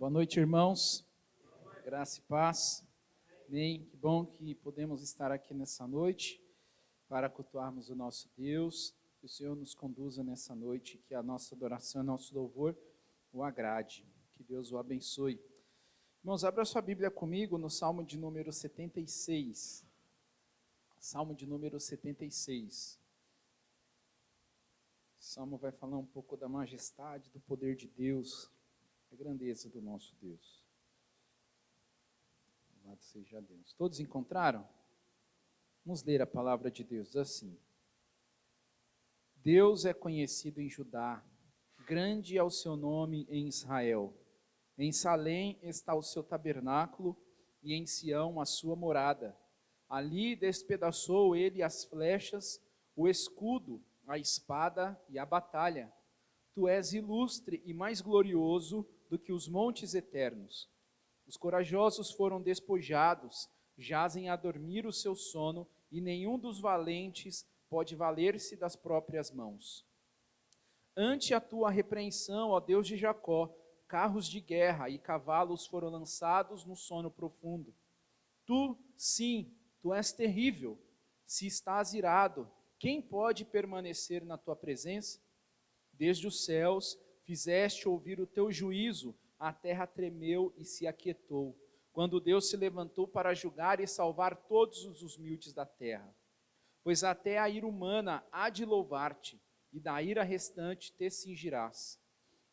Boa noite, irmãos. Graça e paz. Amém. Que bom que podemos estar aqui nessa noite para cultuarmos o nosso Deus. Que o Senhor nos conduza nessa noite, que a nossa adoração, nosso louvor o agrade. Que Deus o abençoe. Irmãos, abra sua Bíblia comigo no Salmo de número 76. Salmo de número 76. O Salmo vai falar um pouco da majestade, do poder de Deus, a grandeza do nosso Deus. Louvado seja Deus. Todos encontraram? Vamos ler a palavra de Deus assim. Deus é conhecido em Judá, grande é o seu nome em Israel. Em Salém está o seu tabernáculo e em Sião a sua morada. Ali despedaçou ele as flechas, o escudo, a espada e a batalha. Tu és ilustre e mais glorioso do que os montes eternos. Os corajosos foram despojados, jazem a dormir o seu sono, e nenhum dos valentes pode valer-se das próprias mãos. Ante a tua repreensão, ó Deus de Jacó, carros de guerra e cavalos foram lançados no sono profundo. Tu, sim, tu és terrível. Se estás irado, quem pode permanecer na tua presença? Desde os céus fizeste ouvir o teu juízo, a terra tremeu e se aquietou, quando Deus se levantou para julgar e salvar todos os humildes da terra. Pois até a ira humana há de louvar-te, e da ira restante te cingirás.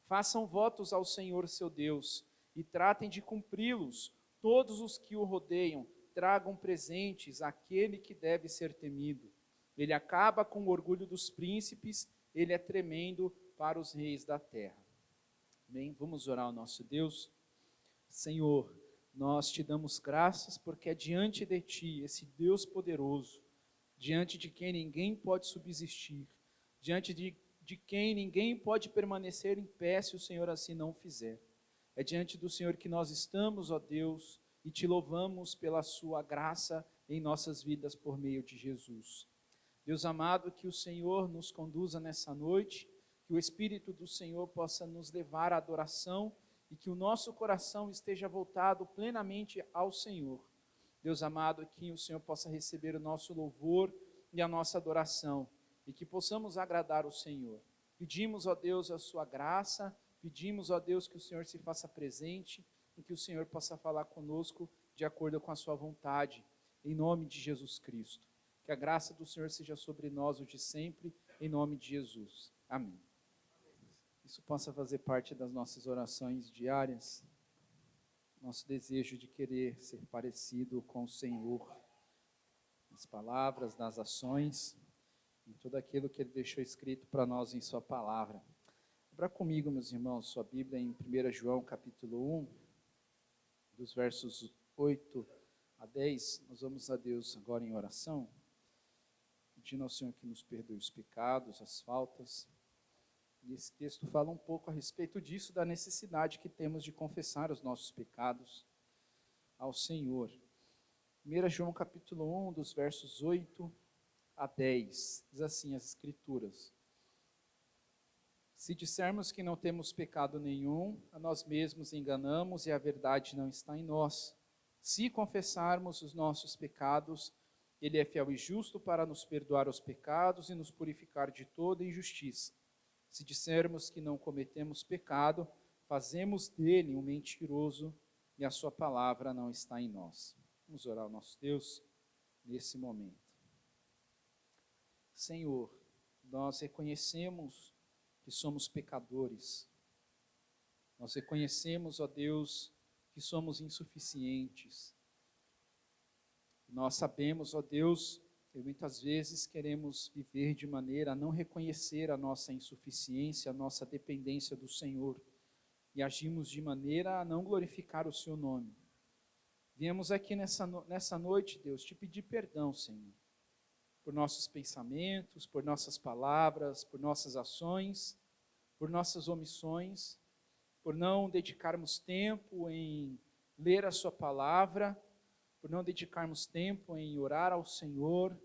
Façam votos ao Senhor seu Deus, e tratem de cumpri-los. Todos os que o rodeiam tragam presentes àquele que deve ser temido. Ele acaba com o orgulho dos príncipes, ele é tremendo para os reis da terra. Bem, vamos orar ao nosso Deus. Senhor, nós te damos graças porque é diante de ti, esse Deus poderoso, diante de quem ninguém pode subsistir, diante de quem ninguém pode permanecer em pé se o Senhor assim não fizer. É diante do Senhor que nós estamos, ó Deus, e te louvamos pela sua graça em nossas vidas por meio de Jesus. Deus amado, que o Senhor nos conduza nessa noite, que o Espírito do Senhor possa nos levar à adoração e que o nosso coração esteja voltado plenamente ao Senhor. Deus amado, que o Senhor possa receber o nosso louvor e a nossa adoração e que possamos agradar o Senhor. Pedimos, ó Deus, a sua graça, pedimos, ó Deus, que o Senhor se faça presente e que o Senhor possa falar conosco de acordo com a sua vontade, em nome de Jesus Cristo. Que a graça do Senhor seja sobre nós hoje e sempre, em nome de Jesus. Amém. Isso possa fazer parte das nossas orações diárias, nosso desejo de querer ser parecido com o Senhor, nas palavras, nas ações, em tudo aquilo que Ele deixou escrito para nós em Sua palavra. Abra comigo, meus irmãos, sua Bíblia em 1 João capítulo 1, dos versos 8 a 10. Nós vamos a Deus agora em oração, pedindo ao Senhor que nos perdoe os pecados, as faltas. E esse texto fala um pouco a respeito disso, da necessidade que temos de confessar os nossos pecados ao Senhor. 1 João capítulo 1, dos versos 8 a 10, diz assim as Escrituras. Se dissermos que não temos pecado nenhum, a nós mesmos enganamos e a verdade não está em nós. Se confessarmos os nossos pecados, Ele é fiel e justo para nos perdoar os pecados e nos purificar de toda injustiça. Se dissermos que não cometemos pecado, fazemos dele um mentiroso e a sua palavra não está em nós. Vamos orar ao nosso Deus nesse momento. Senhor, nós reconhecemos que somos pecadores. Nós reconhecemos, ó Deus, que somos insuficientes. Nós sabemos, ó Deus, que muitas vezes queremos viver de maneira a não reconhecer a nossa insuficiência, a nossa dependência do Senhor, e agimos de maneira a não glorificar o Seu nome. Viemos aqui nessa noite, Deus, te pedir perdão, Senhor, por nossos pensamentos, por nossas palavras, por nossas ações, por nossas omissões, por não dedicarmos tempo em ler a Sua palavra, por não dedicarmos tempo em orar ao Senhor,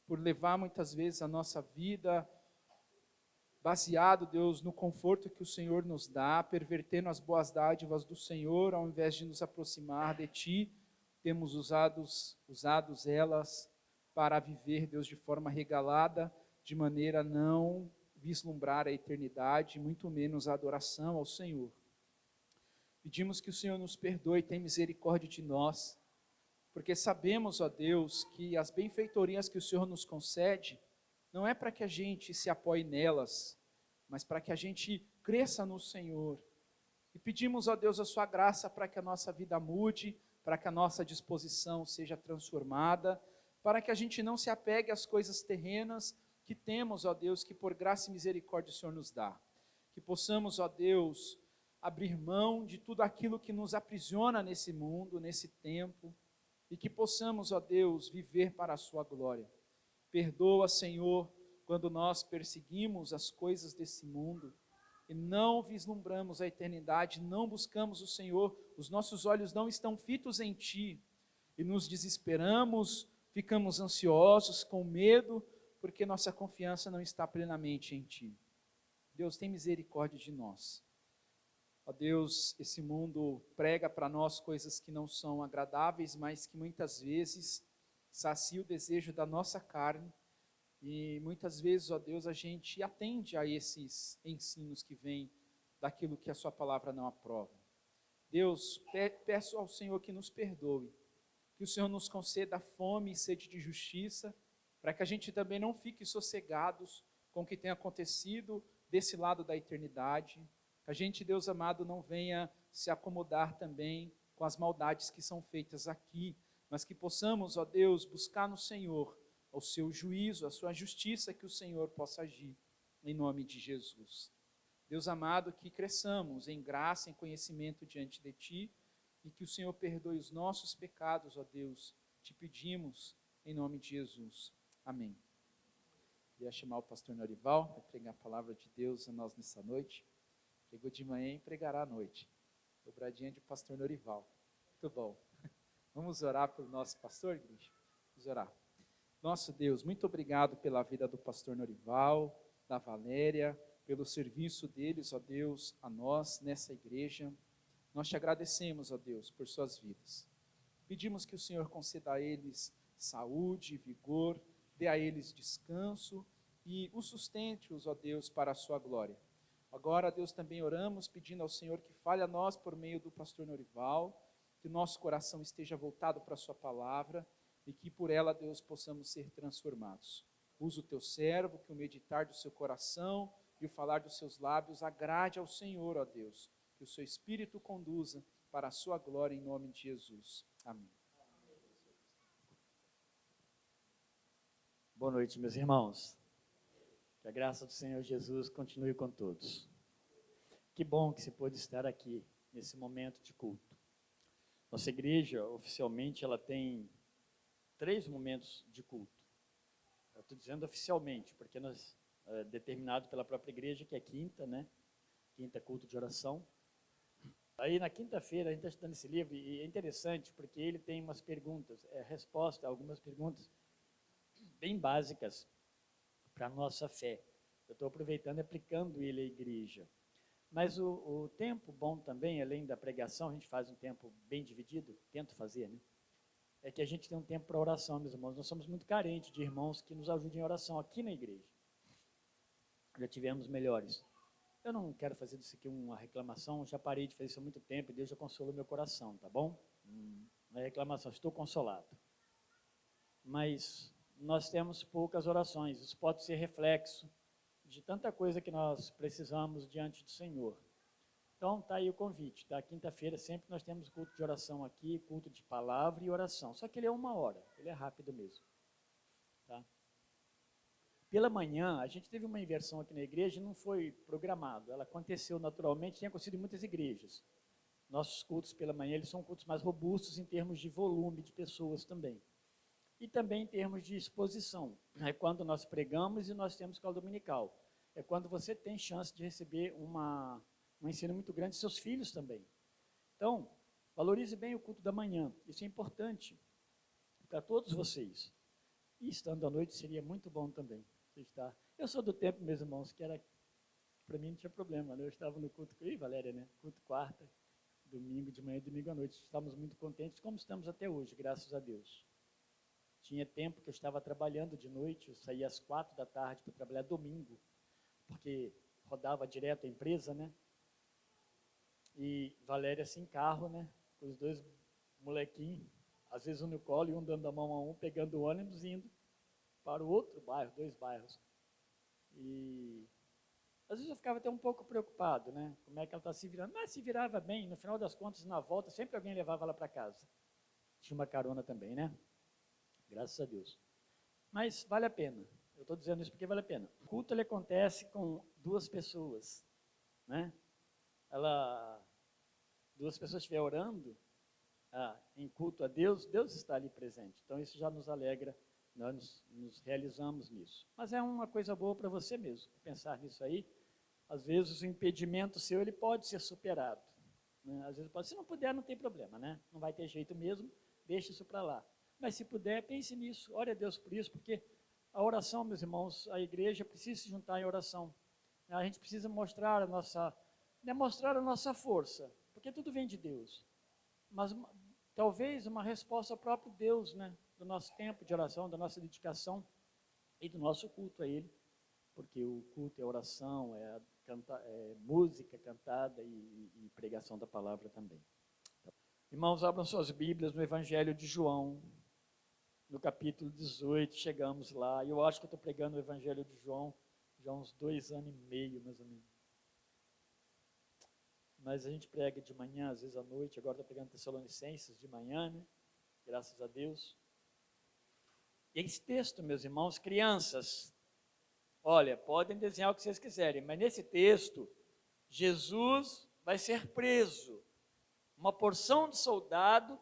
por levar muitas vezes a nossa vida baseado, Deus, no conforto que o Senhor nos dá, pervertendo as boas dádivas do Senhor, ao invés de nos aproximar de Ti, temos usados elas para viver, Deus, de forma regalada, de maneira a não vislumbrar a eternidade, muito menos a adoração ao Senhor. Pedimos que o Senhor nos perdoe e tenha misericórdia de nós, porque sabemos, ó Deus, que as benfeitorias que o Senhor nos concede, não é para que a gente se apoie nelas, mas para que a gente cresça no Senhor. E pedimos, ó Deus, a sua graça para que a nossa vida mude, para que a nossa disposição seja transformada, para que a gente não se apegue às coisas terrenas que temos, ó Deus, que por graça e misericórdia o Senhor nos dá. Que possamos, ó Deus, abrir mão de tudo aquilo que nos aprisiona nesse mundo, nesse tempo, e que possamos, ó Deus, viver para a sua glória. Perdoa, Senhor, quando nós perseguimos as coisas desse mundo e não vislumbramos a eternidade, não buscamos o Senhor, os nossos olhos não estão fitos em Ti, e nos desesperamos, ficamos ansiosos, com medo, porque nossa confiança não está plenamente em Ti. Deus, tem misericórdia de nós. Ó Deus, esse mundo prega para nós coisas que não são agradáveis, mas que muitas vezes sacia o desejo da nossa carne, e muitas vezes, ó Deus, a gente atende a esses ensinos que vêm daquilo que a sua palavra não aprova. Deus, peço ao Senhor que nos perdoe, que o Senhor nos conceda fome e sede de justiça, para que a gente também não fique sossegados com o que tem acontecido desse lado da eternidade, que a gente, Deus amado, não venha se acomodar também com as maldades que são feitas aqui, mas que possamos, ó Deus, buscar no Senhor o seu juízo, a sua justiça, que o Senhor possa agir, em nome de Jesus. Deus amado, que cresçamos em graça, em conhecimento diante de Ti, e que o Senhor perdoe os nossos pecados, ó Deus, te pedimos, em nome de Jesus. Amém. Queria chamar o pastor Norival para pregar a palavra de Deus a nós nessa noite. Pregou de manhã e pregará à noite. Dobradinha de pastor Norival. Muito bom. Vamos orar pelo nosso pastor, igreja? Vamos orar. Nosso Deus, muito obrigado pela vida do pastor Norival, da Valéria, pelo serviço deles, ó Deus, a nós nessa igreja. Nós te agradecemos, ó Deus, por suas vidas. Pedimos que o Senhor conceda a eles saúde, vigor, dê a eles descanso e o sustente-os, ó Deus, para a sua glória. Agora, Deus, também oramos pedindo ao Senhor que fale a nós por meio do pastor Norival, que o nosso coração esteja voltado para a sua palavra e que por ela, Deus, possamos ser transformados. Usa o teu servo, que o meditar do seu coração e o falar dos seus lábios agrade ao Senhor, ó Deus, que o seu Espírito conduza para a sua glória em nome de Jesus. Amém. Boa noite, meus irmãos. Que a graça do Senhor Jesus continue com todos. Que bom que você pôde estar aqui nesse momento de culto. Nossa igreja, oficialmente, ela tem 3 momentos de culto. Eu estou dizendo oficialmente, porque nós, determinado pela própria igreja, que é quinta, né? Quinta, culto de oração. Aí, na quinta-feira, a gente está estudando esse livro, e é interessante, porque ele tem umas perguntas, resposta a algumas perguntas bem básicas para a nossa fé. Eu estou aproveitando e aplicando ele à igreja. Mas o tempo bom também, além da pregação, a gente faz um tempo bem dividido, tento fazer, né? É que a gente tem um tempo para oração, meus irmãos. Nós somos muito carentes de irmãos que nos ajudem em oração aqui na igreja. Já tivemos melhores. Eu não quero fazer disso aqui uma reclamação, já parei de fazer isso há muito tempo e Deus já consolou meu coração, tá bom? Não é reclamação, estou consolado. Mas nós temos poucas orações, isso pode ser reflexo de tanta coisa que nós precisamos diante do Senhor. Então, está aí o convite, tá? Quinta-feira sempre nós temos culto de oração aqui, culto de palavra e oração, só que ele é 1 hora, ele é rápido mesmo, tá? Pela manhã, a gente teve uma inversão aqui na igreja, não foi programado, ela aconteceu naturalmente, tem acontecido em muitas igrejas. Nossos cultos pela manhã, eles são cultos mais robustos em termos de volume de pessoas também. E também em termos de exposição. É quando nós pregamos e nós temos escola dominical. É quando você tem chance de receber um ensino muito grande de seus filhos também. Então, valorize bem o culto da manhã. Isso é importante para todos vocês. E estando à noite seria muito bom também. Eu sou do tempo, meus irmãos, que era para mim não tinha problema, né? Eu estava no culto, e Valéria, né? Culto quarta, domingo de manhã e domingo à noite. Estávamos muito contentes, como estamos até hoje, graças a Deus. Tinha tempo que eu estava trabalhando de noite, eu saía às 4 da tarde para trabalhar domingo, porque rodava direto a empresa, né? E Valéria assim, carro, né? Com os dois molequinhos, às vezes um no colo e um dando a mão a um, pegando o ônibus e indo para o outro bairro, 2 bairros. E às vezes eu ficava até um pouco preocupado, né? Como é que ela está se virando? Mas se virava bem, no final das contas, na volta, sempre alguém levava ela para casa. Tinha uma carona também, né? Graças a Deus. Mas vale a pena. Eu estou dizendo isso porque vale a pena. O culto ele acontece com 2 pessoas, né? Duas pessoas estiver orando em culto a Deus, Deus está ali presente. Então isso já nos alegra, nós nos realizamos nisso. Mas é uma coisa boa para você mesmo, pensar nisso aí. Às vezes o impedimento seu ele pode ser superado, né? Às vezes pode, se não puder não tem problema, né? Não vai ter jeito mesmo, deixa isso para lá. Mas se puder, pense nisso, ore a Deus por isso, porque a oração, meus irmãos, a igreja precisa se juntar em oração. A gente precisa mostrar a nossa força, porque tudo vem de Deus. Mas talvez uma resposta ao próprio Deus, né? Do nosso tempo de oração, da nossa dedicação e do nosso culto a Ele, porque o culto é oração, é música cantada e pregação da palavra também. Irmãos, abram suas Bíblias no Evangelho de João, no capítulo 18, chegamos lá. Eu acho que eu estou pregando o Evangelho de João já há uns 2 anos e meio, mais ou menos. Mas a gente prega de manhã, às vezes à noite. Agora estou pregando Tessalonicenses de manhã, né? Graças a Deus. E esse texto, meus irmãos, crianças, olha, podem desenhar o que vocês quiserem, mas nesse texto, Jesus vai ser preso. Uma porção de soldado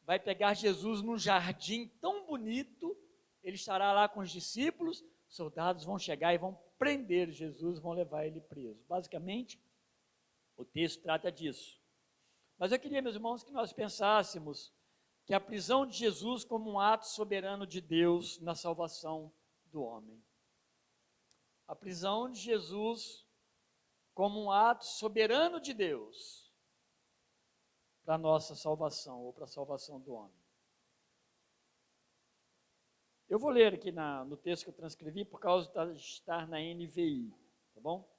vai pegar Jesus num jardim tão bonito, ele estará lá com os discípulos, soldados vão chegar e vão prender Jesus, vão levar ele preso. Basicamente, o texto trata disso. Mas eu queria, meus irmãos, que nós pensássemos que a prisão de Jesus como um ato soberano de Deus na salvação do homem. A prisão de Jesus como um ato soberano de Deus para a nossa salvação, ou para a salvação do homem. Eu vou ler aqui no texto que eu transcrevi, por causa de estar na NVI, tá bom?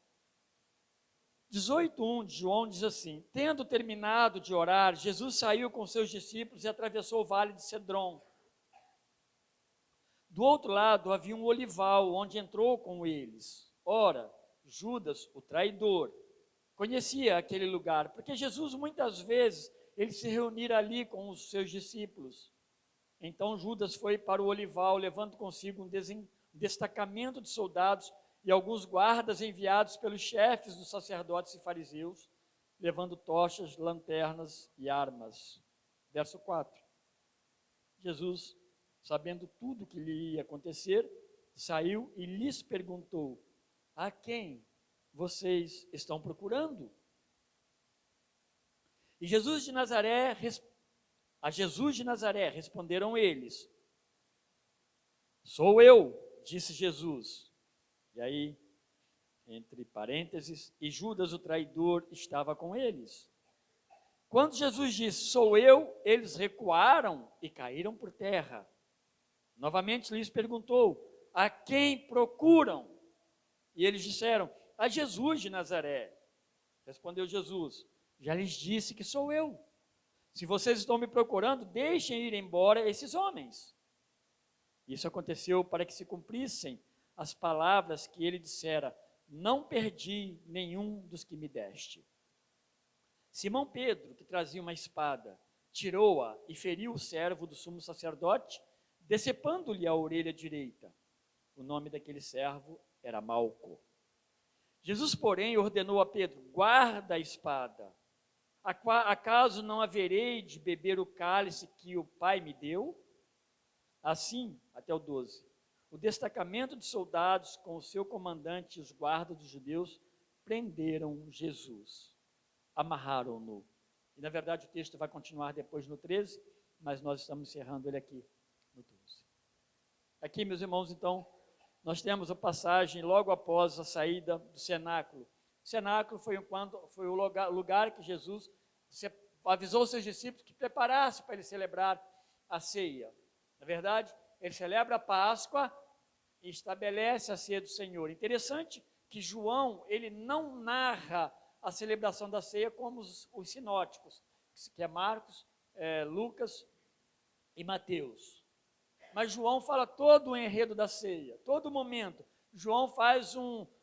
18:1 de João diz assim: tendo terminado de orar, Jesus saiu com seus discípulos e atravessou o vale de Cedron. Do outro lado havia um olival, onde entrou com eles. Ora, Judas, o traidor, conhecia aquele lugar, porque Jesus muitas vezes ele se reunira ali com os seus discípulos. Então Judas foi para o olival, levando consigo um destacamento de soldados e alguns guardas enviados pelos chefes dos sacerdotes e fariseus, levando tochas, lanternas e armas. Verso 4. Jesus, sabendo tudo o que lhe ia acontecer, saiu e lhes perguntou: a quem vocês estão procurando? A Jesus de Nazaré responderam eles: sou eu, disse Jesus. E aí, entre parênteses, e Judas o traidor estava com eles. Quando Jesus disse, sou eu, eles recuaram e caíram por terra. Novamente lhes perguntou, a quem procuram? E eles disseram, a Jesus de Nazaré. Respondeu Jesus, já lhes disse que sou eu. Se vocês estão me procurando, deixem ir embora esses homens. Isso aconteceu para que se cumprissem as palavras que ele dissera, não perdi nenhum dos que me deste. Simão Pedro, que trazia uma espada, tirou-a e feriu o servo do sumo sacerdote, decepando-lhe a orelha direita. O nome daquele servo era Malco. Jesus, porém, ordenou a Pedro, guarda a espada. Acaso não haverei de beber o cálice que o Pai me deu? Assim, até o 12, o destacamento de soldados com o seu comandante e os guardas dos judeus prenderam Jesus, amarraram-no. E na verdade o texto vai continuar depois no 13, mas nós estamos encerrando ele aqui no 12. Aqui, meus irmãos, então, nós temos a passagem logo após a saída do cenáculo. O cenáculo foi o lugar que Jesus avisou os seus discípulos que preparasse para ele celebrar a ceia. Na verdade, ele celebra a Páscoa e estabelece a ceia do Senhor. Interessante que João, ele não narra a celebração da ceia como os sinóticos, que é Marcos, Lucas e Mateus. Mas João fala todo o enredo da ceia, todo o momento. João faz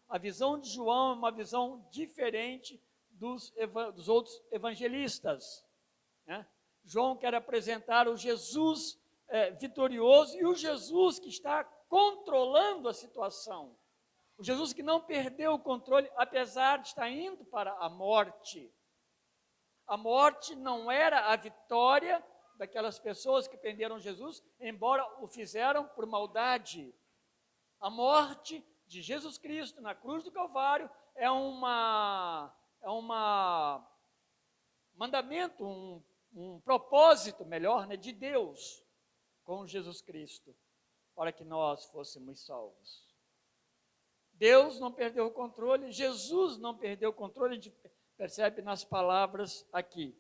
a visão de João é uma visão diferente dos outros evangelistas, né? João quer apresentar o Jesus vitorioso e o Jesus que está controlando a situação. O Jesus que não perdeu o controle, apesar de estar indo para a morte. A morte não era a vitória daquelas pessoas que prenderam Jesus, embora o fizeram por maldade. A morte de Jesus Cristo na cruz do Calvário é um mandamento, um propósito melhor, né, de Deus com Jesus Cristo, para que nós fôssemos salvos. Deus não perdeu o controle, Jesus não perdeu o controle, a gente percebe nas palavras aqui.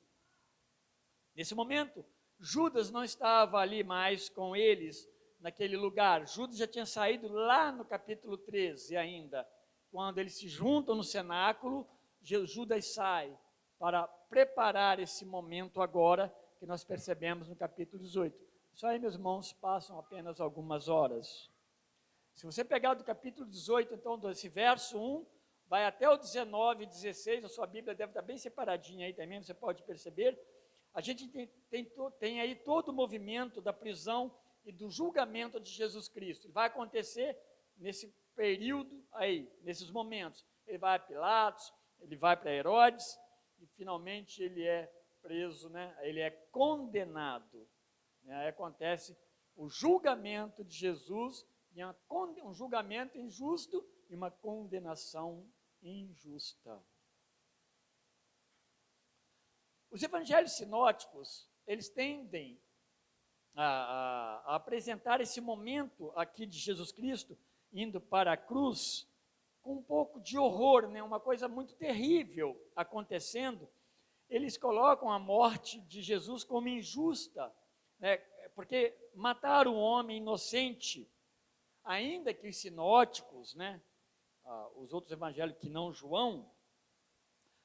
Nesse momento, Judas não estava ali mais com eles, naquele lugar. Judas já tinha saído lá no capítulo 13 ainda. Quando eles se juntam no cenáculo, Judas sai para preparar esse momento agora, que nós percebemos no capítulo 18. Isso aí, meus irmãos, passam apenas algumas horas. Se você pegar do capítulo 18, então, desse verso 1, vai até o 19 e 16, a sua Bíblia deve estar bem separadinha aí também, você pode perceber. A gente tem aí todo o movimento da prisão e do julgamento de Jesus Cristo. Ele vai acontecer nesse período aí, nesses momentos. Ele vai a Pilatos, ele vai para Herodes e finalmente ele é preso, né? Ele é condenado. Aí acontece o julgamento de Jesus, um julgamento injusto e uma condenação injusta. Os evangelhos sinóticos, eles tendem a apresentar esse momento aqui de Jesus Cristo indo para a cruz com um pouco de horror, né? Uma coisa muito terrível acontecendo. Eles colocam a morte de Jesus como injusta, né? Porque matar um homem inocente, ainda que os sinóticos, né? Os outros evangelhos que não João,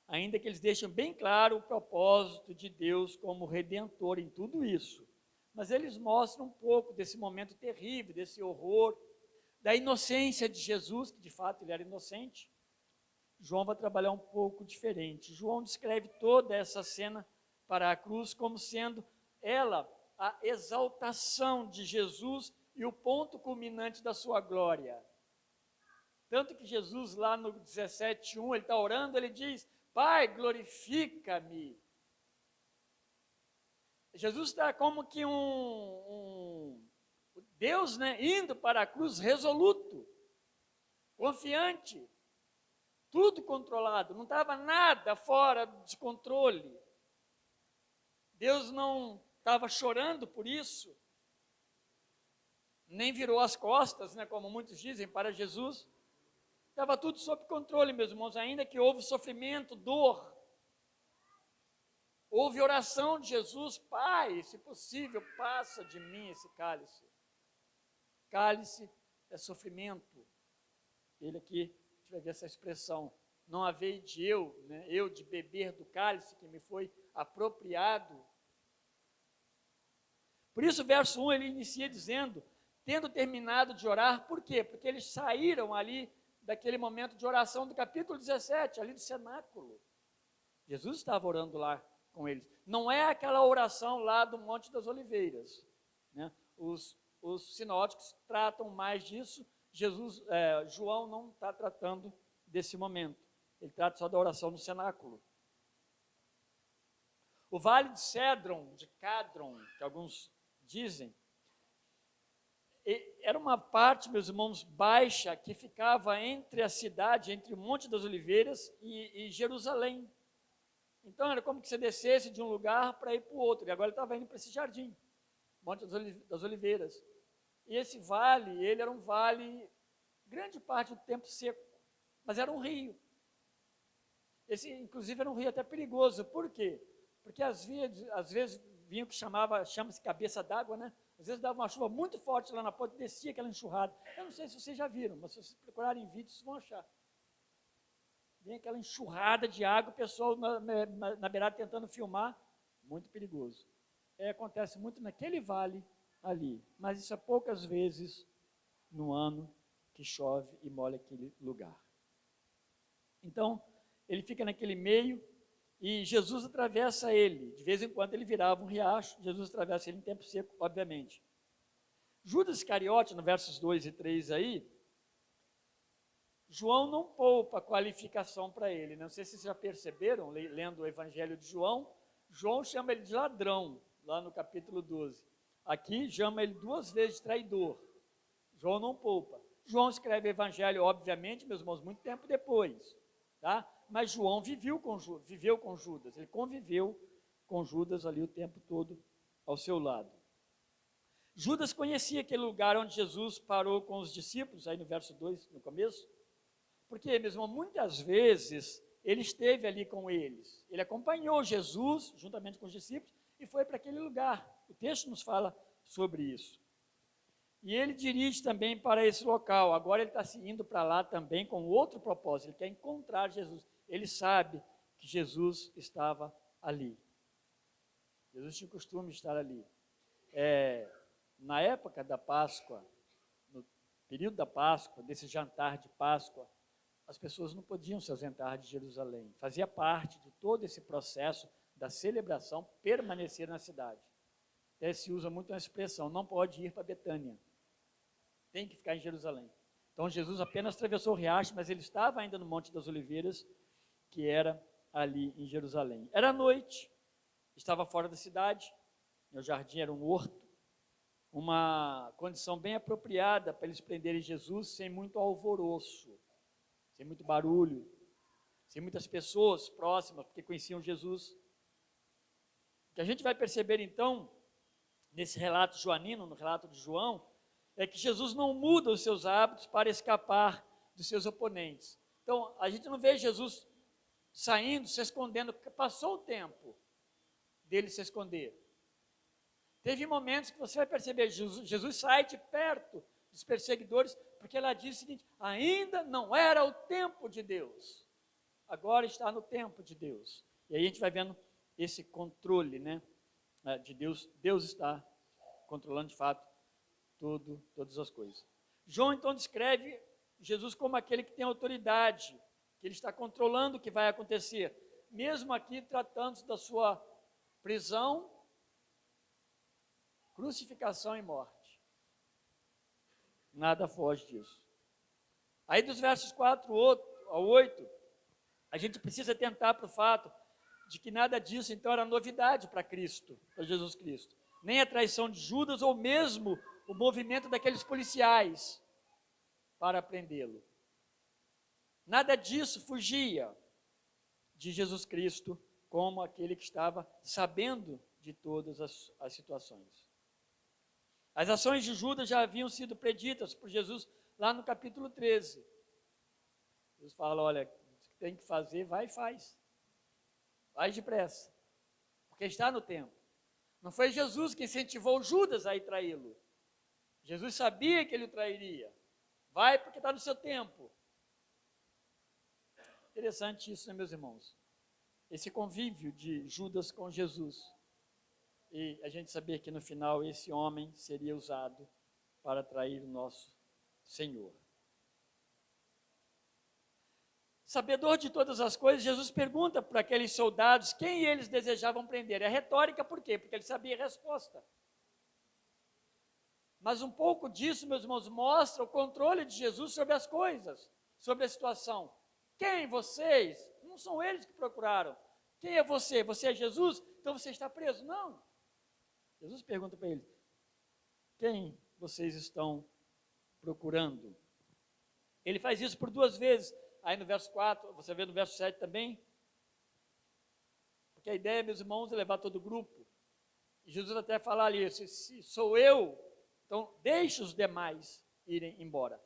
ainda que eles deixam bem claro o propósito de Deus como redentor em tudo isso. Mas eles mostram um pouco desse momento terrível, desse horror, da inocência de Jesus, que de fato ele era inocente. João vai trabalhar um pouco diferente. João descreve toda essa cena para a cruz como sendo ela a exaltação de Jesus e o ponto culminante da sua glória. Tanto que Jesus lá no 17:1, ele está orando, ele diz: Pai, glorifica-me. Jesus está como que Deus, né, indo para a cruz resoluto, confiante, tudo controlado, não estava nada fora de controle. Deus não estava chorando por isso, nem virou as costas, né, como muitos dizem, para Jesus. Estava tudo sob controle, meus irmãos, ainda que houve sofrimento, dor. Houve oração de Jesus: Pai, se possível, passa de mim esse cálice. Cálice é sofrimento. Ele aqui, a gente vai ver essa expressão: não havei de eu, né, eu de beber do cálice que me foi apropriado. Por isso, o verso 1, ele inicia dizendo: tendo terminado de orar, por quê? Porque eles saíram ali daquele momento de oração do capítulo 17, ali do cenáculo. Jesus estava orando lá com eles. Não é aquela oração lá do Monte das Oliveiras, né? Os sinóticos tratam mais disso. João não está tratando desse momento. Ele trata só da oração no cenáculo. O vale de Cédron, de Cadron, que alguns dizem, era uma parte, meus irmãos, baixa, que ficava entre a cidade, entre o Monte das Oliveiras e Jerusalém. Então era como que você descesse de um lugar para ir para o outro, e agora ele estava indo para esse jardim, Monte das Oliveiras. E esse vale, ele era um vale, grande parte do tempo seco, mas era um rio. Esse, inclusive, era um rio até perigoso. Por quê? Porque às vezes vinha o que chama-se cabeça d'água, né? Às vezes dava uma chuva muito forte lá na ponta e descia aquela enxurrada. Eu não sei se vocês já viram, mas se vocês procurarem vídeos, vocês vão achar. Vem aquela enxurrada de água, o pessoal na beirada tentando filmar, muito perigoso. Acontece muito naquele vale ali, mas isso é poucas vezes no ano que chove e molha aquele lugar. Então, ele fica naquele meio e Jesus atravessa ele. De vez em quando ele virava um riacho, Jesus atravessa ele em tempo seco, obviamente. Judas Iscariote, no versos 2 e 3 aí, João não poupa qualificação para ele. Não sei se vocês já perceberam, lendo o Evangelho de João, João chama ele de ladrão, lá no capítulo 12. Aqui chama ele 2 vezes de traidor. João não poupa. João escreve o Evangelho, obviamente, meus irmãos, muito tempo depois. Tá? Mas João viveu com Judas, ele conviveu com Judas ali o tempo todo ao seu lado. Judas conhecia aquele lugar onde Jesus parou com os discípulos, aí no verso 2, no começo, porque, meu irmão, muitas vezes ele esteve ali com eles, ele acompanhou Jesus, juntamente com os discípulos, e foi para aquele lugar. O texto nos fala sobre isso. E ele dirige também para esse local. Agora ele está indo para lá também com outro propósito. Ele quer encontrar Jesus. Ele sabe que Jesus estava ali. Jesus tinha o costume de estar ali. Na época da Páscoa, no período da Páscoa, desse jantar de Páscoa, as pessoas não podiam se ausentar de Jerusalém. Fazia parte de todo esse processo da celebração permanecer na cidade. Até se usa muito uma expressão, não pode ir para Betânia. Tem que ficar em Jerusalém. Então Jesus apenas atravessou o riacho, mas ele estava ainda no Monte das Oliveiras, que era ali em Jerusalém. Era noite, estava fora da cidade, o jardim era um horto, uma condição bem apropriada para eles prenderem Jesus sem muito alvoroço, sem muito barulho, sem muitas pessoas próximas, porque conheciam Jesus. O que a gente vai perceber então, nesse relato joanino, no relato de João, é que Jesus não muda os seus hábitos para escapar dos seus oponentes. Então, a gente não vê Jesus saindo, se escondendo, passou o tempo dele se esconder. Teve momentos que você vai perceber, Jesus sai de perto dos perseguidores, porque ela diz o seguinte, ainda não era o tempo de Deus, agora está no tempo de Deus. E aí a gente vai vendo esse controle, né, de Deus. Deus está controlando de fato todas as coisas. João então descreve Jesus como aquele que tem autoridade, que ele está controlando o que vai acontecer, mesmo aqui tratando-se da sua prisão, crucificação e morte. Nada foge disso. Aí dos versos 4 ao 8, a gente precisa atentar para o fato de que nada disso então era novidade para Cristo, para Jesus Cristo. Nem a traição de Judas ou mesmo o movimento daqueles policiais para prendê-lo. Nada disso fugia de Jesus Cristo como aquele que estava sabendo de todas as situações. As ações de Judas já haviam sido preditas por Jesus lá no capítulo 13. Jesus fala, olha, o que tem que fazer, vai e faz. Vai depressa, porque está no tempo. Não foi Jesus que incentivou Judas a ir traí-lo. Jesus sabia que ele o trairia. Vai porque está no seu tempo. Interessante isso, né, meus irmãos? Esse convívio de Judas com Jesus. E a gente sabia que no final esse homem seria usado para trair o nosso Senhor. Sabedor de todas as coisas, Jesus pergunta para aqueles soldados quem eles desejavam prender. É retórica por quê? Porque ele sabia a resposta. Mas um pouco disso, meus irmãos, mostra o controle de Jesus sobre as coisas, sobre a situação. Quem? Vocês? Não são eles que procuraram. Quem é você? Você é Jesus? Então você está preso? Não. Jesus pergunta para eles, quem vocês estão procurando? Ele faz isso por 2 vezes. Aí no verso 4, você vê no verso 7 também. Porque a ideia, meus irmãos, é levar todo o grupo. E Jesus até fala ali, se sou eu, então deixe os demais irem embora.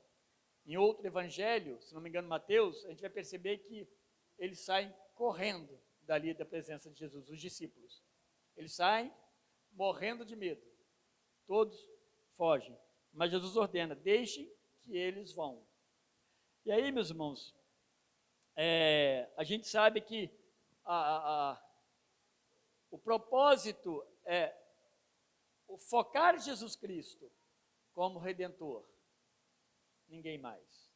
Em outro evangelho, se não me engano Mateus, a gente vai perceber que eles saem correndo dali da presença de Jesus, os discípulos. Eles saem morrendo de medo. Todos fogem. Mas Jesus ordena, deixem que eles vão. E aí, meus irmãos, a gente sabe que o propósito é focar Jesus Cristo como Redentor. Ninguém mais.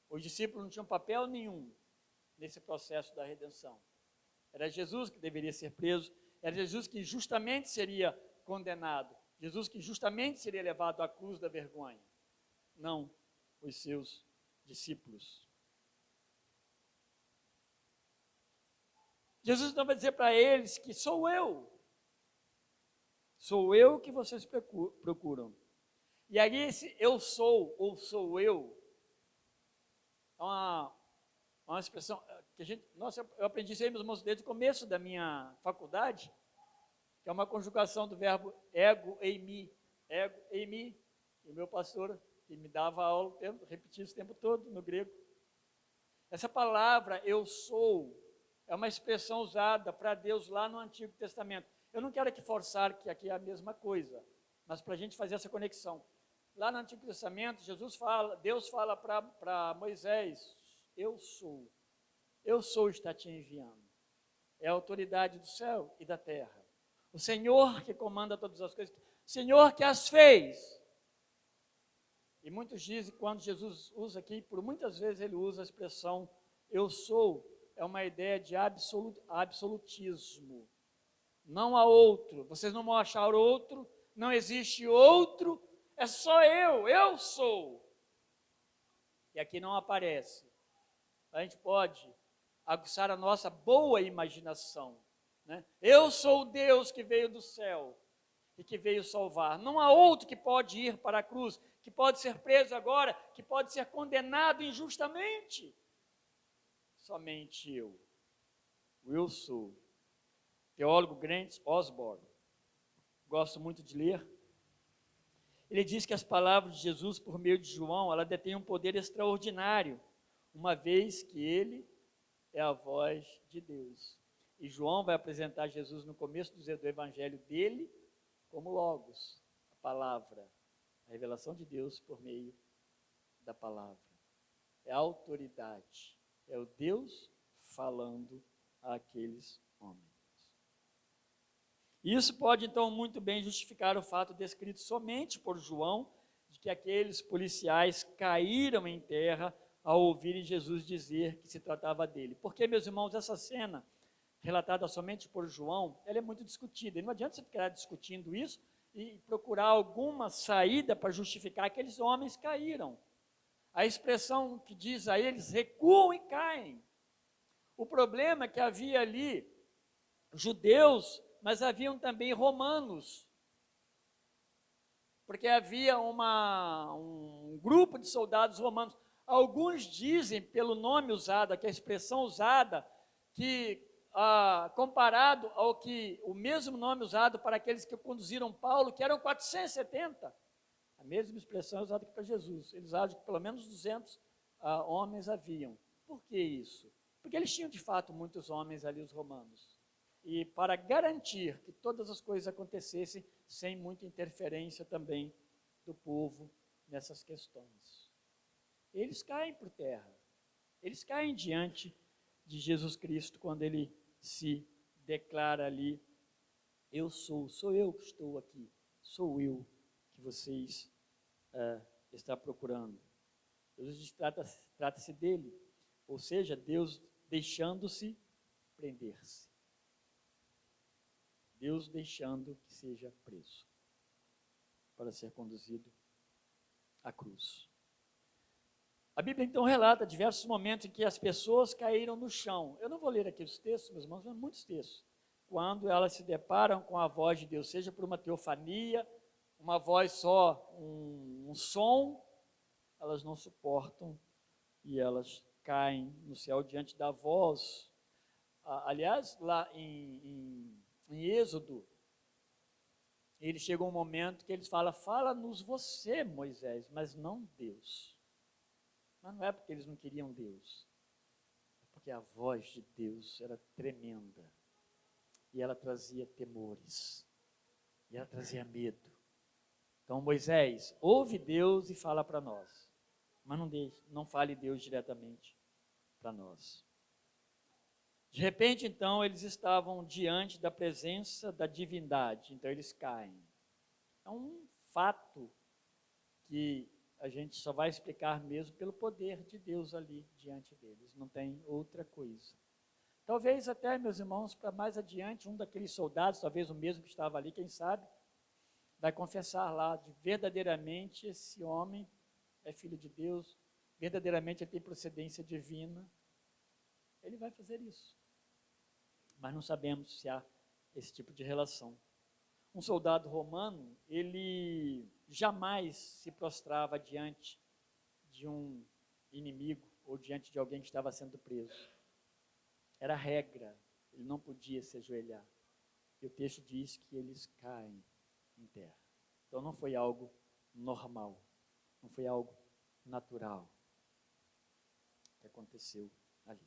Os discípulos não tinham papel nenhum nesse processo da redenção. Era Jesus que deveria ser preso, era Jesus que justamente seria condenado, Jesus que justamente seria levado à cruz da vergonha, não os seus discípulos. Jesus então vai dizer para eles que sou eu que vocês procuram. E aí esse eu sou, ou sou eu, é uma expressão que eu aprendi isso aí, meus irmãos, desde o começo da minha faculdade, que é uma conjugação do verbo ego, eimi, e o meu pastor, que me dava aula, repetia isso o tempo todo no grego. Essa palavra, eu sou, é uma expressão usada para Deus lá no Antigo Testamento. Eu não quero aqui forçar que aqui é a mesma coisa, mas para a gente fazer essa conexão. Lá no Antigo Testamento, Deus fala para Moisés, eu sou está te enviando. É a autoridade do céu e da terra. O Senhor que comanda todas as coisas, o Senhor que as fez. E muitos dizem, quando Jesus usa aqui, por muitas vezes ele usa a expressão eu sou, é uma ideia de absolutismo. Não há outro, vocês não vão achar outro, não existe outro, é só eu sou. E aqui não aparece. A gente pode aguçar a nossa boa imaginação, né? Eu sou o Deus que veio do céu e que veio salvar. Não há outro que pode ir para a cruz, que pode ser preso agora, que pode ser condenado injustamente. Somente eu sou. Teólogo Grant Osborne, gosto muito de ler. Ele diz que as palavras de Jesus por meio de João, ela detém um poder extraordinário, uma vez que ele é a voz de Deus. E João vai apresentar Jesus no começo do evangelho dele como Logos, a palavra, a revelação de Deus por meio da palavra. É a autoridade, é o Deus falando àqueles homens. Isso pode, então, muito bem justificar o fato descrito somente por João, de que aqueles policiais caíram em terra ao ouvirem Jesus dizer que se tratava dele. Porque, meus irmãos, essa cena, relatada somente por João, ela é muito discutida. E não adianta você ficar discutindo isso e procurar alguma saída para justificar que aqueles homens caíram. A expressão que diz a eles, recuam e caem. O problema é que havia ali judeus, mas haviam também romanos, porque havia um grupo de soldados romanos. Alguns dizem, pelo nome usado, que a expressão usada, que comparado ao que o mesmo nome usado para aqueles que conduziram Paulo, que eram 470, a mesma expressão é usada aqui para Jesus. Eles acham que pelo menos 200 homens haviam. Por que isso? Porque eles tinham de fato muitos homens ali, os romanos. E para garantir que todas as coisas acontecessem sem muita interferência também do povo nessas questões. Eles caem por terra, eles caem diante de Jesus Cristo quando ele se declara ali, sou eu que estou aqui, sou eu que vocês estão procurando. Jesus trata-se dele, ou seja, Deus deixando-se prender-se. Deus deixando que seja preso para ser conduzido à cruz. A Bíblia então relata diversos momentos em que as pessoas caíram no chão. Eu não vou ler aqui os textos, meus irmãos, mas muitos textos. Quando elas se deparam com a voz de Deus, seja por uma teofania, uma voz só, um som, elas não suportam e elas caem no céu diante da voz. Aliás, lá em Êxodo, ele chega um momento que eles falam, fala-nos você, Moisés, mas não Deus. Mas não é porque eles não queriam Deus, é porque a voz de Deus era tremenda. E ela trazia temores. E ela trazia medo. Então, Moisés, ouve Deus e fala para nós. Mas não fale Deus diretamente para nós. De repente, então, eles estavam diante da presença da divindade. Então, eles caem. É um fato que a gente só vai explicar mesmo pelo poder de Deus ali diante deles. Não tem outra coisa. Talvez até, meus irmãos, para mais adiante, um daqueles soldados, talvez o mesmo que estava ali, quem sabe, vai confessar lá de verdadeiramente esse homem é filho de Deus, verdadeiramente ele tem procedência divina. Ele vai fazer isso. Mas não sabemos se há esse tipo de relação. Um soldado romano, ele jamais se prostrava diante de um inimigo ou diante de alguém que estava sendo preso. Era regra, ele não podia se ajoelhar. E o texto diz que eles caem em terra. Então não foi algo normal, não foi algo natural que aconteceu ali.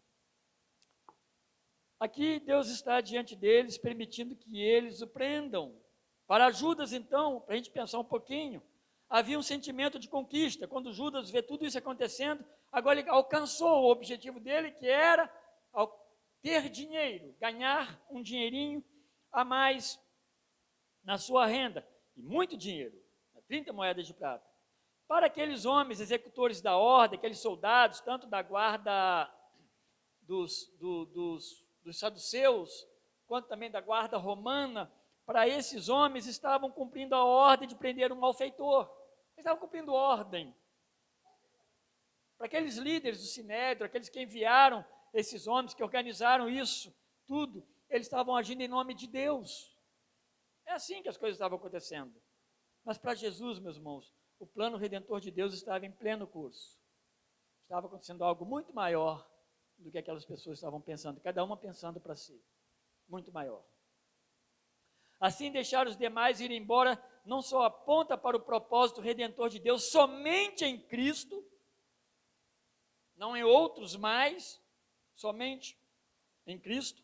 Aqui Deus está diante deles, permitindo que eles o prendam. Para Judas, então, para a gente pensar um pouquinho, havia um sentimento de conquista. Quando Judas vê tudo isso acontecendo, agora ele alcançou o objetivo dele, que era ter dinheiro, ganhar um dinheirinho a mais na sua renda. E muito dinheiro, 30 moedas de prata. Para aqueles homens executores da ordem, aqueles soldados, tanto da guarda dos saduceus, quanto também da guarda romana, para esses homens estavam cumprindo a ordem de prender um malfeitor. Eles estavam cumprindo ordem. Para aqueles líderes do Sinédrio, aqueles que enviaram esses homens, que organizaram isso, tudo, eles estavam agindo em nome de Deus. É assim que as coisas estavam acontecendo. Mas para Jesus, meus irmãos, o plano redentor de Deus estava em pleno curso. Estava acontecendo algo muito maior do que aquelas pessoas estavam pensando, cada uma pensando para si. Muito maior. Assim, deixar os demais ir embora não só aponta para o propósito redentor de Deus somente em Cristo, não em outros mais, somente em Cristo,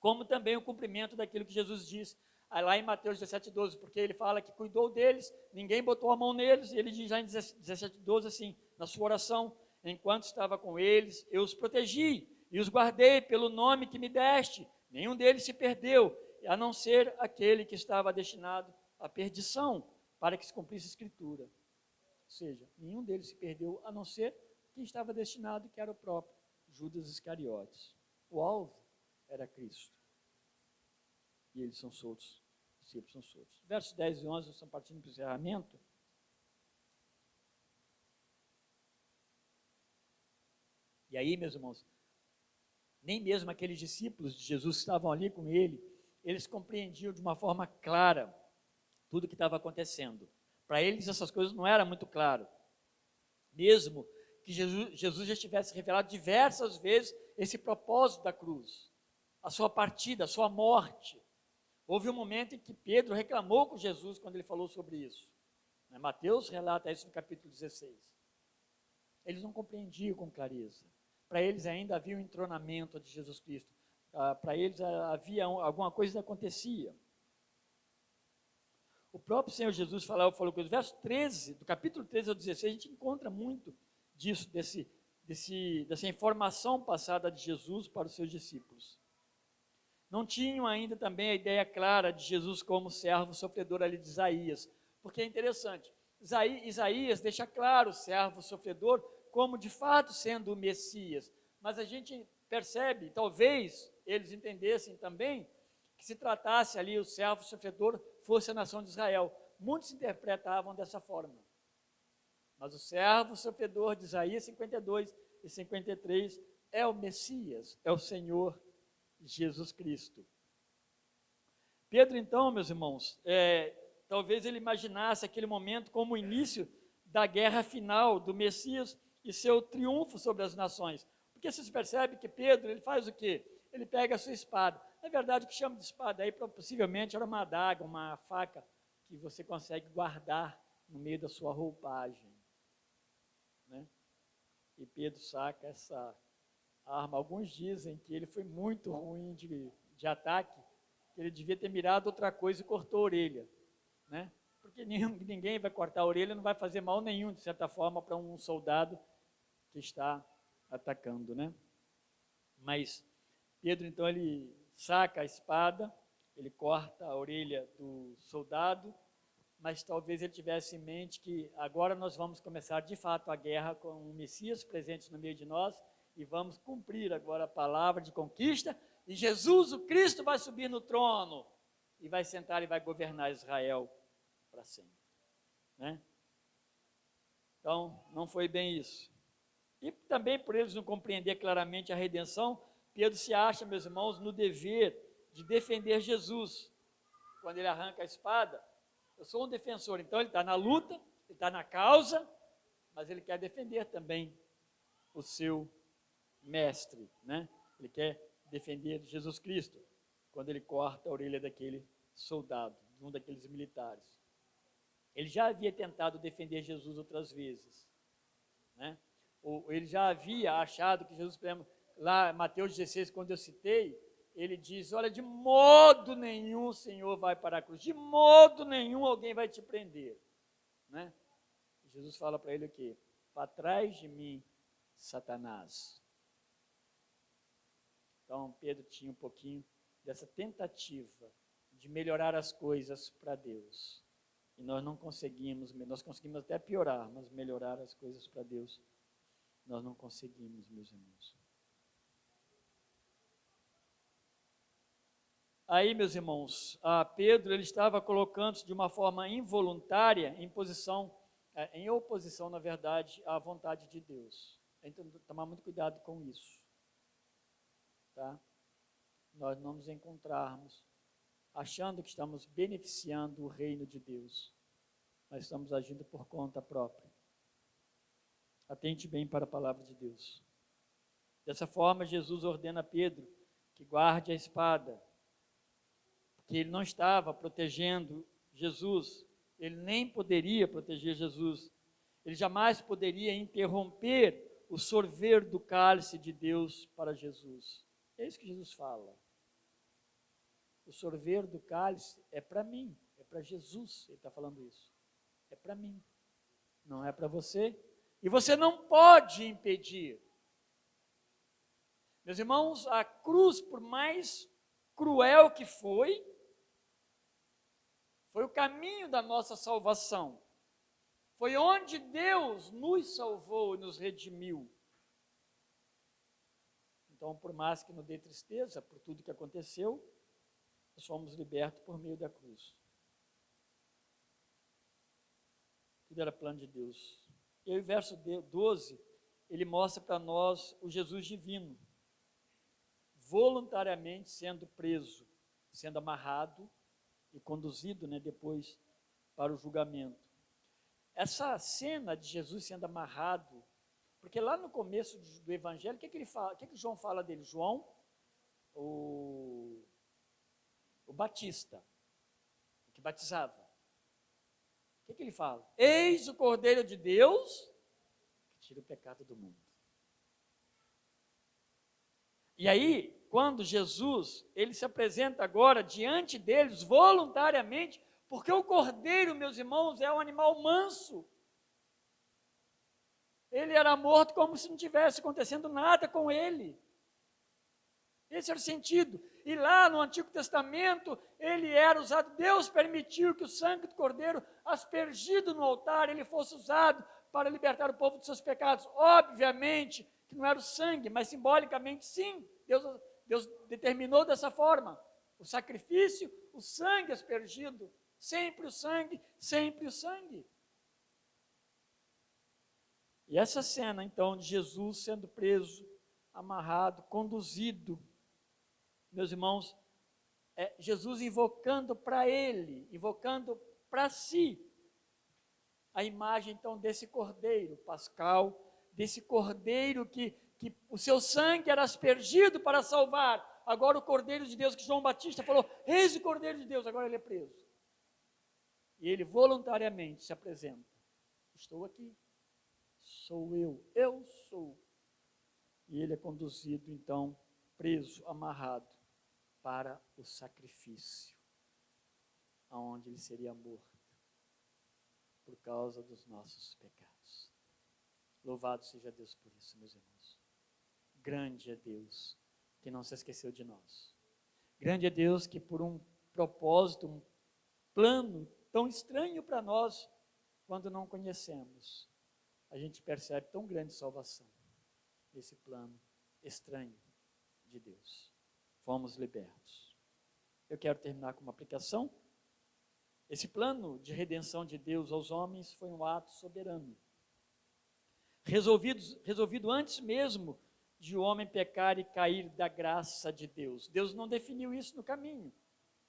como também o cumprimento daquilo que Jesus diz lá em Mateus 17:12, porque ele fala que cuidou deles, ninguém botou a mão neles, e ele diz lá em 17:12 assim, na sua oração: enquanto estava com eles, eu os protegi e os guardei pelo nome que me deste, nenhum deles se perdeu, a não ser aquele que estava destinado à perdição, para que se cumprisse a Escritura. Ou seja, nenhum deles se perdeu, a não ser quem estava destinado, que era o próprio Judas Iscariotes. O alvo era Cristo. E eles são soltos, os discípulos são soltos. Versos 10 e 11, estão partindo para o encerramento. E aí, meus irmãos, nem mesmo aqueles discípulos de Jesus que estavam ali com ele, eles compreendiam de uma forma clara tudo o que estava acontecendo. Para eles essas coisas não eram muito claras. Mesmo que Jesus já tivesse revelado diversas vezes esse propósito da cruz, a sua partida, a sua morte. Houve um momento em que Pedro reclamou com Jesus quando ele falou sobre isso. Mateus relata isso no capítulo 16. Eles não compreendiam com clareza. Para eles ainda havia um entronamento de Jesus Cristo. Para eles havia alguma coisa que acontecia. O próprio Senhor Jesus falou com eles. Verso 13, do capítulo 13 ao 16, a gente encontra muito disso, dessa informação passada de Jesus para os seus discípulos. Não tinham ainda também a ideia clara de Jesus como servo sofredor ali de Isaías, porque é interessante, Isaías deixa claro o servo sofredor como de fato sendo o Messias, mas a gente percebe, talvez eles entendessem também, que se tratasse ali o servo sofredor fosse a nação de Israel. Muitos interpretavam dessa forma, mas o servo sofredor de Isaías 52 e 53 é o Messias, é o Senhor Jesus Cristo. Pedro, então, meus irmãos, talvez ele imaginasse aquele momento como o início da guerra final do Messias e seu triunfo sobre as nações. Porque vocês percebem que Pedro, ele faz o quê? Ele pega a sua espada. Na verdade, o que chama de espada aí, possivelmente, era uma adaga, uma faca, que você consegue guardar no meio da sua roupagem. Né? E Pedro saca a arma. Alguns dizem que ele foi muito ruim de ataque, que ele devia ter mirado outra coisa e cortou a orelha, né? Porque ninguém vai cortar a orelha, não vai fazer mal nenhum, de certa forma, para um soldado que está atacando, né? Mas Pedro, então, ele saca a espada, ele corta a orelha do soldado, mas talvez ele tivesse em mente que agora nós vamos começar de fato a guerra com o Messias presente no meio de nós e vamos cumprir agora a palavra de conquista e Jesus, o Cristo, vai subir no trono e vai sentar e vai governar Israel para sempre, né? Então, não foi bem isso. E também por eles não compreender claramente a redenção, Pedro se acha, meus irmãos, no dever de defender Jesus. Quando ele arranca a espada, eu sou um defensor, então ele está na luta, ele está na causa, mas ele quer defender também o seu mestre, né? Ele quer defender Jesus Cristo, quando ele corta a orelha daquele soldado, de um daqueles militares. Ele já havia tentado defender Jesus outras vezes, né? Ou ele já havia achado que Jesus, por exemplo, lá em Mateus 16, quando eu citei, ele diz, olha, de modo nenhum o Senhor vai para a cruz, de modo nenhum alguém vai te prender, né? Jesus fala para ele o quê? Para trás de mim, Satanás. Então, Pedro tinha um pouquinho dessa tentativa de melhorar as coisas para Deus. E nós não conseguimos, nós conseguimos até piorar, mas melhorar as coisas para Deus, nós não conseguimos, meus irmãos. Aí, meus irmãos, Pedro ele estava colocando-se de uma forma involuntária em oposição, na verdade, à vontade de Deus. Então, tomar muito cuidado com isso, tá? Nós não nos encontrarmos achando que estamos beneficiando o reino de Deus, mas estamos agindo por conta própria. Atente bem para a palavra de Deus. Dessa forma, Jesus ordena a Pedro que guarde a espada, porque ele não estava protegendo Jesus, ele nem poderia proteger Jesus, ele jamais poderia interromper o sorver do cálice de Deus para Jesus. É isso que Jesus fala. O sorver do cálice é para mim, é para Jesus, ele está falando isso. É para mim, não é para você. E você não pode impedir. Meus irmãos, a cruz, por mais cruel que foi o caminho da nossa salvação. Foi onde Deus nos salvou e nos redimiu. Então, por mais que nos dê tristeza por tudo que aconteceu, nós fomos libertos por meio da cruz. Tudo era plano de Deus. E aí o verso 12, ele mostra para nós o Jesus divino, voluntariamente sendo preso, sendo amarrado e conduzido, né, depois para o julgamento. Essa cena de Jesus sendo amarrado, porque lá no começo do Evangelho, o que ele fala? O que João fala dele? João, o Batista, o que batizava. O que ele fala? Eis o Cordeiro de Deus que tira o pecado do mundo. E aí, quando Jesus, ele se apresenta agora diante deles voluntariamente, porque o cordeiro, meus irmãos, é um animal manso. Ele era morto como se não tivesse acontecendo nada com ele. Esse era o sentido. E lá no Antigo Testamento, ele era usado, Deus permitiu que o sangue do cordeiro aspergido no altar, ele fosse usado para libertar o povo dos seus pecados. Obviamente que não era o sangue, mas simbolicamente sim, Deus determinou dessa forma. O sacrifício, o sangue aspergido, sempre o sangue, sempre o sangue. E essa cena, então, de Jesus sendo preso, amarrado, conduzido, meus irmãos, Jesus invocando para ele, invocando para si, a imagem, então, desse cordeiro pascal, desse cordeiro que o seu sangue era aspergido para salvar. Agora o cordeiro de Deus, que João Batista falou, eis o cordeiro de Deus, agora ele é preso. E ele voluntariamente se apresenta. Estou aqui, sou eu sou. e ele é conduzido, então, preso, amarrado, para o sacrifício, aonde ele seria morto, por causa dos nossos pecados. Louvado seja Deus por isso, meus irmãos. Grande é Deus, que não se esqueceu de nós. Grande é Deus que por um propósito, um plano tão estranho para nós, quando não conhecemos, a gente percebe tão grande salvação nesse plano estranho de Deus. Fomos libertos. Eu quero terminar com uma aplicação. Esse plano de redenção de Deus aos homens foi um ato soberano, resolvido antes mesmo de o homem pecar e cair da graça de Deus. Deus não definiu isso no caminho.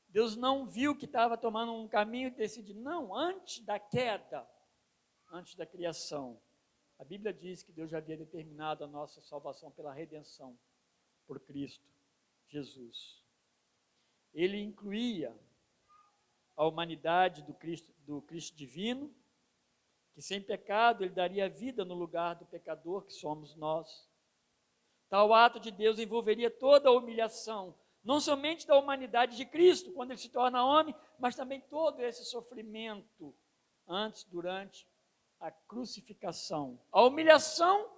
Deus não viu que estava tomando um caminho e decidiu. Não, antes da queda, antes da criação, a Bíblia diz que Deus já havia determinado a nossa salvação pela redenção por Cristo Jesus. Ele incluía a humanidade do Cristo divino, que sem pecado ele daria vida no lugar do pecador que somos nós. Tal ato de Deus envolveria toda a humilhação, não somente da humanidade de Cristo, quando ele se torna homem, mas também todo esse sofrimento antes, durante a crucificação, a humilhação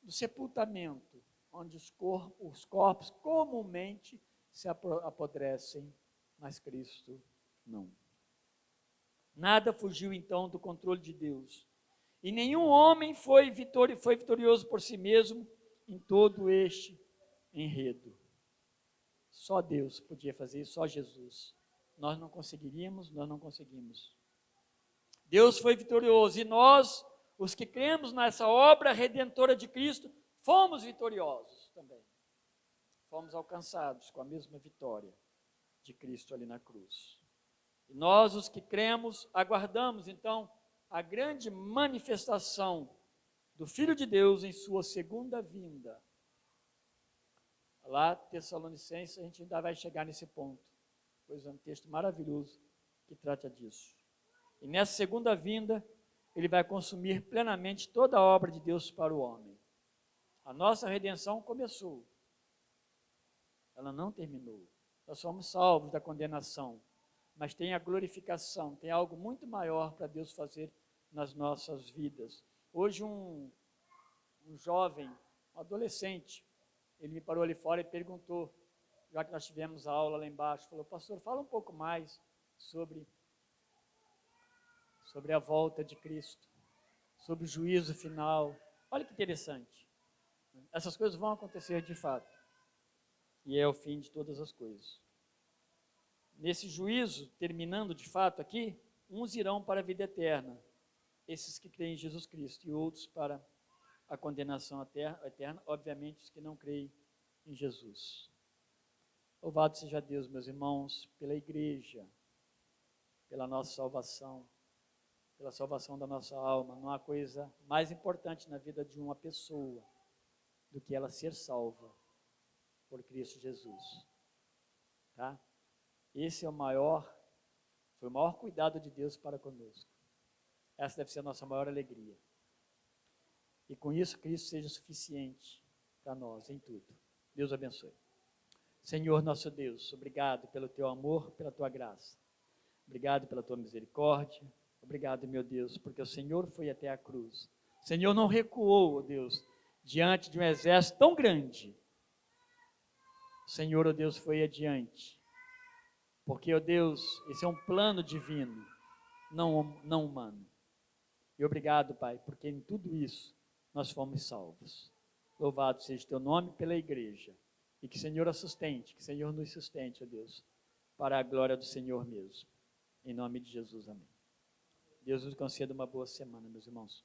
do sepultamento, onde os corpos comumente se apodrecem, mas Cristo não. Nada fugiu então do controle de Deus, e nenhum homem foi vitorioso por si mesmo em todo este enredo. Só Deus podia fazer isso, só Jesus. Nós não conseguiríamos, nós não conseguimos. Deus foi vitorioso e nós, os que cremos nessa obra redentora de Cristo, fomos vitoriosos também. Fomos alcançados com a mesma vitória de Cristo ali na cruz. E nós, os que cremos, aguardamos então a grande manifestação do Filho de Deus em sua segunda vinda. Lá, Tessalonicenses, a gente ainda vai chegar nesse ponto, pois é um texto maravilhoso que trata disso. E nessa segunda vinda, ele vai consumir plenamente toda a obra de Deus para o homem. A nossa redenção começou, ela não terminou. Nós somos salvos da condenação, mas tem a glorificação, tem algo muito maior para Deus fazer nas nossas vidas. Hoje um jovem, um adolescente, ele me parou ali fora e perguntou, já que nós tivemos a aula lá embaixo, falou: pastor, fala um pouco mais sobre a volta de Cristo, sobre o juízo final. Olha que interessante. Essas coisas vão acontecer de fato, e é o fim de todas as coisas. Nesse juízo, terminando de fato aqui, uns irão para a vida eterna, esses que creem em Jesus Cristo, e outros para a condenação eterna, obviamente os que não creem em Jesus. Louvado seja Deus, meus irmãos, pela igreja, pela nossa salvação, pela salvação da nossa alma. Não há coisa mais importante na vida de uma pessoa do que ela ser salva por Cristo Jesus. Tá? Esse é foi o maior cuidado de Deus para conosco. Essa deve ser a nossa maior alegria. E com isso, Cristo seja suficiente para nós em tudo. Deus abençoe. Senhor nosso Deus, obrigado pelo teu amor, pela tua graça. Obrigado pela tua misericórdia. Obrigado, meu Deus, porque o Senhor foi até a cruz. O Senhor não recuou, ó Deus, diante de um exército tão grande. O Senhor, ó Deus, foi adiante. Porque, ó Deus, esse é um plano divino, não humano. E obrigado, Pai, porque em tudo isso nós fomos salvos. Louvado seja o teu nome pela igreja. E que o Senhor a sustente, que o Senhor nos sustente, ó Deus, para a glória do Senhor mesmo. Em nome de Jesus, amém. Deus nos conceda uma boa semana, meus irmãos.